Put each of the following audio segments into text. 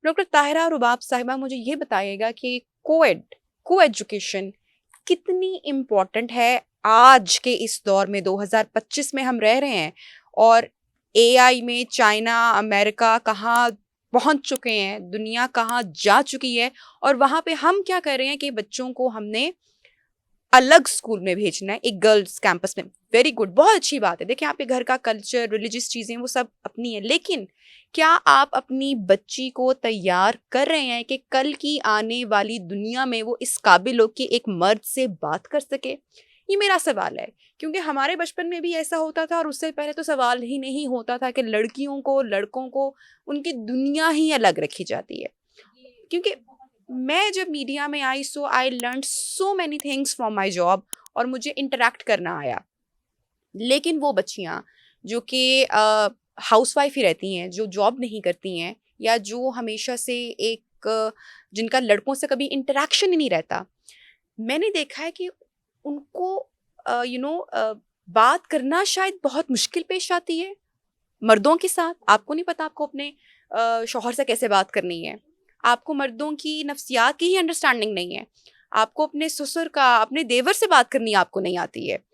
Doctor Tahira रुबाब साहिबा, मुझे ये बताइएगा कि को एजुकेशन कितनी इम्पोर्टेंट है आज के इस दौर में, 2025 में हम रह रहे हैं, और एआई में चाइना अमेरिका कहाँ पहुंच चुके हैं, दुनिया कहाँ जा चुकी है, और वहाँ पे हम क्या कर रहे हैं कि बच्चों को हमने अलग स्कूल में भेजना है, एक गर्ल्स कैंपस में। वेरी गुड, बहुत अच्छी बात है। देखिए, आपके घर का कल्चर, रिलीजियस चीज़ें वो सब अपनी है, लेकिन क्या आप अपनी बच्ची को तैयार कर रहे हैं कि कल की आने वाली दुनिया में वो इस काबिल हो कि एक मर्द से बात कर सके? ये मेरा सवाल है, क्योंकि हमारे बचपन में भी ऐसा होता था, और उससे पहले तो सवाल ही नहीं होता था कि लड़कियों को, लड़कों को उनकी दुनिया ही अलग रखी जाती है। क्योंकि मैं जब मीडिया में आई, so I learn so many things from my job, और मुझे इंटरेक्ट करना आया। लेकिन वो बच्चियाँ जो कि हाउसवाइफ ही रहती हैं, जो जॉब नहीं करती हैं, या जो हमेशा से जिनका लड़कों से कभी इंटरेक्शन ही नहीं रहता, मैंने देखा है कि उनको बात करना शायद बहुत मुश्किल पेश आती है मर्दों के साथ। आपको नहीं पता आपको अपने शौहर से कैसे बात करनी है, आपको मर्दों की नफ्सियात की ही अंडरस्टैंडिंग नहीं है, आपको अपने ससुर का, अपने देवर से बात करनी आपको नहीं आती है।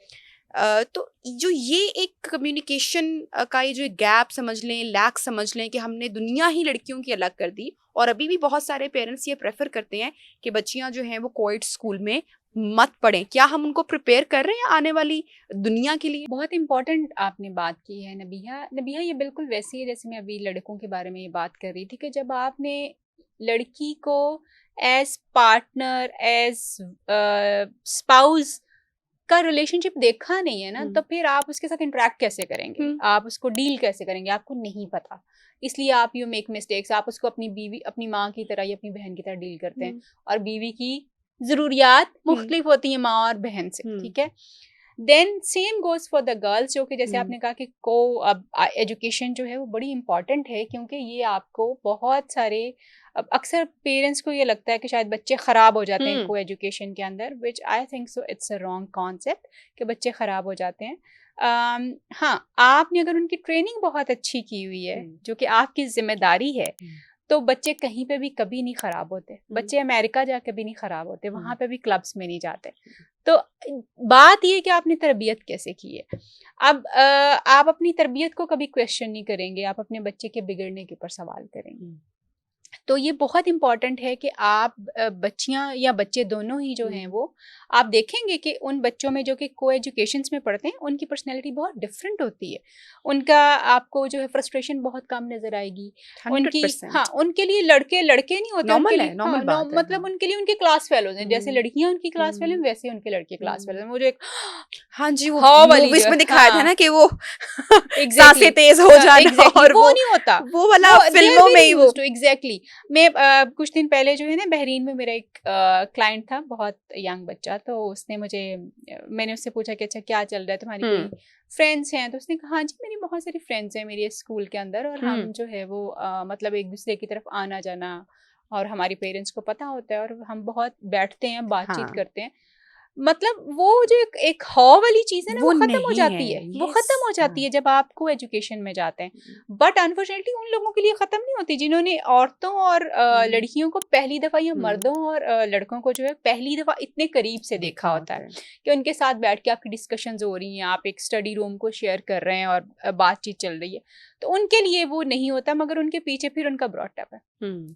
तो जो ये एक कम्युनिकेशन का ये जो गैप समझ लें, लैक समझ लें कि हमने दुनिया ही लड़कियों की अलग कर दी, और अभी भी बहुत सारे पेरेंट्स ये प्रेफर करते हैं कि बच्चियां जो हैं वो कोएड स्कूल में मत पढ़ें। क्या हम उनको प्रिपेयर कर रहे हैं आने वाली दुनिया के लिए? बहुत इंपॉर्टेंट आपने बात की है नबिहा। नबिहा, ये बिल्कुल वैसी है जैसे मैं अभी लड़कों के बारे में ये बात कर रही थी कि जब आपने लड़की को एज पार्टनर, एज स्पाउस का रिलेशनशिप देखा नहीं है ना, तो फिर आप उसके साथ इंटरेक्ट कैसे करेंगे, आप उसको डील कैसे करेंगे, आपको नहीं पता। इसलिए आप यू मेक मिस्टेक्स। आप उसको अपनी बीवी, अपनी माँ की तरह या अपनी बहन की तरह डील करते हैं, और बीवी की ज़रूरियात मुख्तलिफ होती हैं माँ और बहन से, ठीक है। Then same goes for the girls, जो कि जैसे आपने कहा कि अब एजुकेशन जो है वो बड़ी इंपॉर्टेंट है, क्योंकि ये आपको बहुत सारे, अब अक्सर पेरेंट्स को ये लगता है कि शायद बच्चे ख़राब हो जाते हैं को एजुकेशन के अंदर, which I think so it's a wrong concept कि बच्चे ख़राब हो जाते हैं। हाँ, आपने अगर उनकी ट्रेनिंग बहुत अच्छी की हुई है, जो कि आपकी जिम्मेदारी है, तो बच्चे कहीं पे भी कभी नहीं ख़राब होते। बच्चे अमेरिका जाके भी नहीं ख़राब होते, वहाँ पे भी क्लब्स में नहीं जाते। तो बात ये कि आपने तरबियत कैसे की है। अब आप अपनी तरबियत को कभी क्वेश्चन नहीं करेंगे, आप अपने बच्चे के बिगड़ने के ऊपर सवाल करेंगे। तो ये बहुत इंपॉर्टेंट है कि आप बच्चियां या बच्चे दोनों ही जो हैं वो आप देखेंगे कि उन बच्चों में जो कि को एजुकेशंस में पढ़ते हैं, उनकी पर्सनैलिटी बहुत डिफरेंट होती है। उनका आपको जो है फ्रस्ट्रेशन बहुत कम नजर आएगी। उनकी, हाँ, उनके लिए लड़के लड़के नहीं होते, उनके लिए मतलब उनके लिए उनके क्लास फेलोज हैं। जैसे लड़कियां उनकी क्लास फेलो, वैसे उनके लड़के क्लास फेलो। मुझे एक हाँ जी, वो मूवीज में दिखाया था ना कि वो सांसें तेज हो जाना, और वो नहीं होता, वो वाला फिल्मों में ही वो एग्जैक्टली। मैं कुछ दिन पहले जो है ना, बहरीन में मेरा एक क्लाइंट था, बहुत यंग बच्चा। तो उसने मैंने उससे पूछा कि अच्छा क्या चल रहा है, तुम्हारी कोई फ्रेंड्स हैं? तो उसने कहा हाँ जी, मेरी बहुत सारी फ्रेंड्स हैं मेरी स्कूल के अंदर, और हम जो है वो मतलब एक दूसरे की तरफ आना जाना, और हमारी पेरेंट्स को पता होता है, और हम बहुत बैठते हैं, बातचीत करते हैं। मतलब वो जो एक हॉ वाली चीज है ना, वो खत्म हो जाती है, वो खत्म हो जाती है जब आप को एजुकेशन में जाते हैं। बट अनफॉर्चुनेटली उन लोगों के लिए खत्म नहीं होती जिन्होंने औरतों और लड़कियों को पहली दफा, या मर्दों और लड़कों को जो है पहली दफा इतने करीब से देखा होता है कि उनके साथ बैठ के आपकी डिस्कशंस हो रही हैं, आप एक स्टडी रूम को शेयर कर रहे हैं और बातचीत चल रही है। तो उनके लिए वो नहीं होता, मगर उनके पीछे फिर उनका ब्रॉटअप है।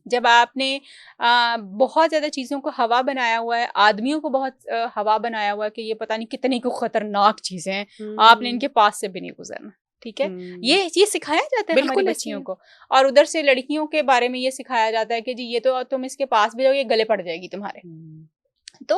जब आपने बहुत ज्यादा चीजों को हवा बनाया हुआ है, आदमियों को बहुत हवा बनाया हुआ है कि ये पता नहीं कितनी को खतरनाक चीजें हैं, आपने इनके पास से भी नहीं गुजरना, ठीक है। ये सिखाया जाता है हमारी बच्चियों को, और उधर से लड़कियों के बारे में ये सिखाया जाता है कि जी ये तो तुम इसके पास भी जाओगे, गले पड़ जाएगी तुम्हारे। तो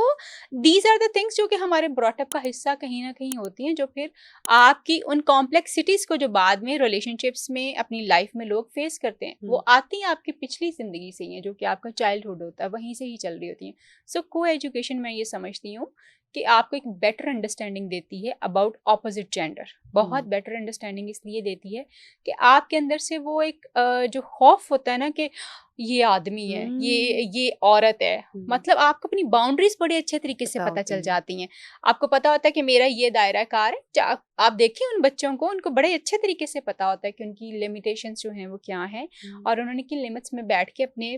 दीज आर द थिंग्स जो कि हमारे ब्रॉटअप का हिस्सा कहीं ना कहीं होती हैं, जो फिर आपकी उन कॉम्प्लेक्सिटीज को जो बाद में रिलेशनशिप्स में अपनी लाइफ में लोग फेस करते हैं, वो आती हैं आपकी पिछली जिंदगी से ही है, जो कि आपका चाइल्डहुड होता है, वहीं से ही चल रही होती हैं। सो को एजुकेशन मैं ये समझती हूँ कि आपको एक बेटर अंडरस्टैंडिंग देती है अबाउट ऑपोजिट जेंडर। बहुत बेटर अंडरस्टैंडिंग इसलिए देती है कि आपके अंदर से वो एक जो खौफ होता है ना कि ये आदमी है, ये औरत है। मतलब आपको अपनी बाउंड्रीज बड़े अच्छे तरीके से पता चल जाती हैं। आपको पता होता है कि मेरा ये दायरा कार है। आप देखिए उन बच्चों को, उनको बड़े अच्छे तरीके से पता होता है कि उनकी लिमिटेशंस जो हैं वो क्या हैं, और उन्होंने किन लिमिट्स में बैठ के अपने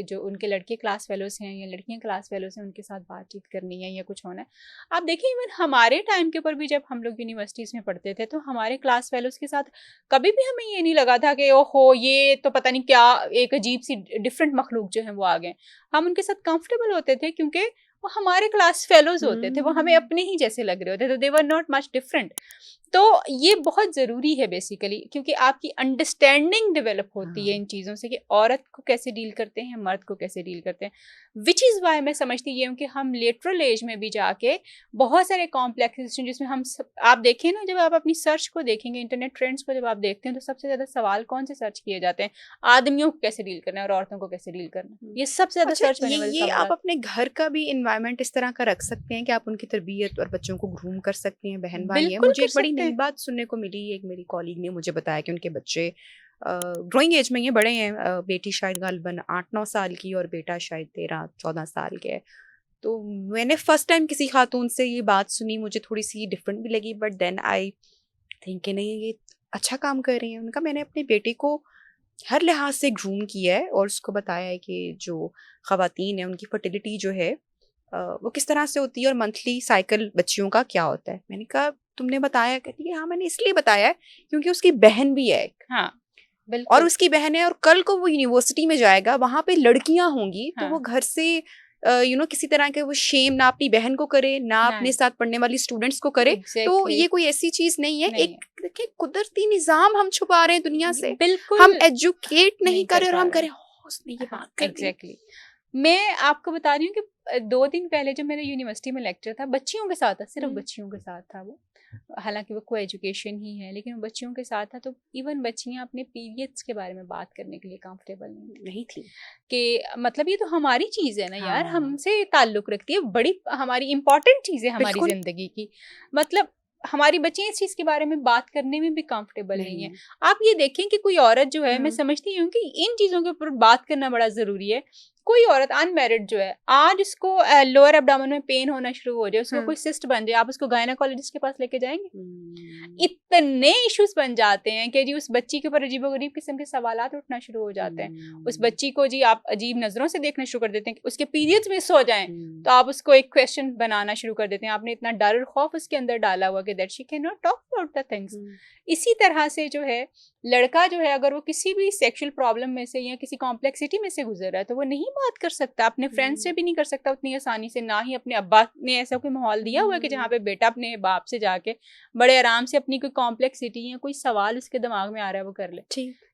जो उनके लड़के क्लास फेलोज हैं या लड़कियां क्लास फेलोज हैं उनके साथ बातचीत करनी है या कुछ होना है। आप देखिए इवन हमारे टाइम के ऊपर भी जब हम लोग यूनिवर्सिटीज़ में पढ़ते थे तो हमारे क्लास फेलोज के साथ कभी भी हमें ये नहीं लगा था कि ओहो ये तो पता नहीं क्या एक अजीब सी डिफरेंट मखलूक जो है वो आ गए। हम उनके साथ कंफर्टेबल होते थे क्योंकि वो हमारे क्लास फेलोज होते थे, वो हमें अपने ही जैसे लग रहे होते थे, दे वर नॉट मच डिफरेंट। तो ये बहुत ज़रूरी है बेसिकली, क्योंकि आपकी अंडरस्टैंडिंग डेवलप होती है इन चीज़ों से कि औरत को कैसे डील करते हैं, मर्द को कैसे डील करते हैं। विच इज़ वाई मैं समझती ये हूँ कि हम लेटरल एज में भी जाके बहुत सारे कॉम्प्लेक्स जिसमें आप देखें ना, जब आप अपनी सर्च को देखेंगे, इंटरनेट ट्रेंड्स को जब आप देखते हैं तो सबसे ज़्यादा सवाल कौन से सर्च किए जाते हैं? आदमियों को कैसे डील करना है और औरतों को कैसे डील करना है, ये सबसे ज़्यादा सर्च करने वाले ये आप अपने घर का भी इन्वायरमेंट इस तरह का रख सकते हैं कि आप उनकी तरबियत और बच्चों को ग्रूम कर सकते हैं। बहन भाई है, मुझे एक बड़ी नई बात सुनने को मिली। एक मेरी कॉलीग ने मुझे बताया कि उनके बच्चे ग्रोइंग एज में ये बड़े हैं, बेटी शायद गालिबन 8-9 साल की और बेटा शायद 13-14 साल के है। तो मैंने फर्स्ट टाइम किसी खातून से ये बात सुनी, मुझे थोड़ी सी डिफरेंट भी लगी, बट देन आई थिंक कि नहीं ये अच्छा काम कर रही हैं। उनका मैंने अपने बेटे को हर लिहाज से ग्रूम किया है और उसको बताया है कि जो ख़वातीन है उनकी फर्टिलिटी जो है वो किस तरह से होती है और मंथली साइकिल बच्चियों का क्या होता है। मैंने कहा तुमने बताया? कहती है हाँ मैंने इसलिए बताया है क्योंकि उसकी बहन भी है एक। हाँ बिल्कुल। और उसकी बहन है और कल को वो यूनिवर्सिटी में जाएगा, वहां पे लड़कियां होंगी। हाँ। तो वो घर से किसी तरह के वो शेम ना अपनी बहन को करे ना अपने साथ पढ़ने वाली स्टूडेंट्स को करे। तो ये कोई ऐसी चीज नहीं है। एक देखिए कुदरती निजाम हम छुपा रहे हैं दुनिया से। बिल्कुल हम एजुकेट नहीं कर रहे और हम करें ये बात कर। एग्जैक्टली। मैं आपको बता रही हूँ कि 2 दिन पहले जो मेरे यूनिवर्सिटी में लेक्चर था, बच्चियों के साथ था, सिर्फ बच्चियों के साथ था वो। हालांकि वो को एजुकेशन ही है, लेकिन वो बच्चियों के साथ था। तो इवन बच्चियां अपने पीरियड्स के बारे में बात करने के लिए कंफर्टेबल नहीं थी कि मतलब ये तो हमारी चीज़ है ना यार, हमसे ताल्लुक़ रखती है, बड़ी हमारी इंपॉर्टेंट चीज़ है हमारी ज़िंदगी की। मतलब हमारी बच्चियां इस चीज़ के बारे में बात करने में भी कंफर्टेबल नहीं है। आप ये देखें कि कोई औरत जो है, मैं समझती हूँ कि इन चीज़ों के ऊपर बात करना बड़ा ज़रूरी है। कोई औरत अनमैरिड जो है, आज उसको लोअर एब्डोमेन में पेन होना शुरू हो जाए, उसको कोई सिस्ट बन जाए, आप उसको गायनेकोलॉजिस्ट के पास लेके जाएंगे? इतने इश्यूज बन जाते हैं कि जी उस बच्ची के ऊपर अजीबोगरीब किस्म के सवालात उठना शुरू हो जाते हैं। उस बच्ची को जी आप अजीब नजरों से देखना शुरू कर देते हैं। उसके पीरियड्स मिस हो जाएं तो आप उसको एक क्वेश्चन बनाना शुरू कर देते हैं। आपने इतना डर और खौफ उसके अंदर डाला हुआ कि that she can not talk about the things. इसी तरह से जो है लड़का जो है, अगर वो किसी भी सेक्सुअल प्रॉब्लम में से या किसी कॉम्प्लेक्सिटी में से गुजर रहा है तो वो नहीं बात कर सकता, अपने फ्रेंड्स से भी नहीं कर सकता उतनी आसानी से, ना ही अपने अब्बा ने ऐसा कोई माहौल दिया हुआ है कि जहाँ पे बेटा अपने बाप से जाके बड़े आराम से अपनी कोई कॉम्प्लेक्सिटी या कोई सवाल उसके दिमाग में आ रहा है वो कर ले। ठीक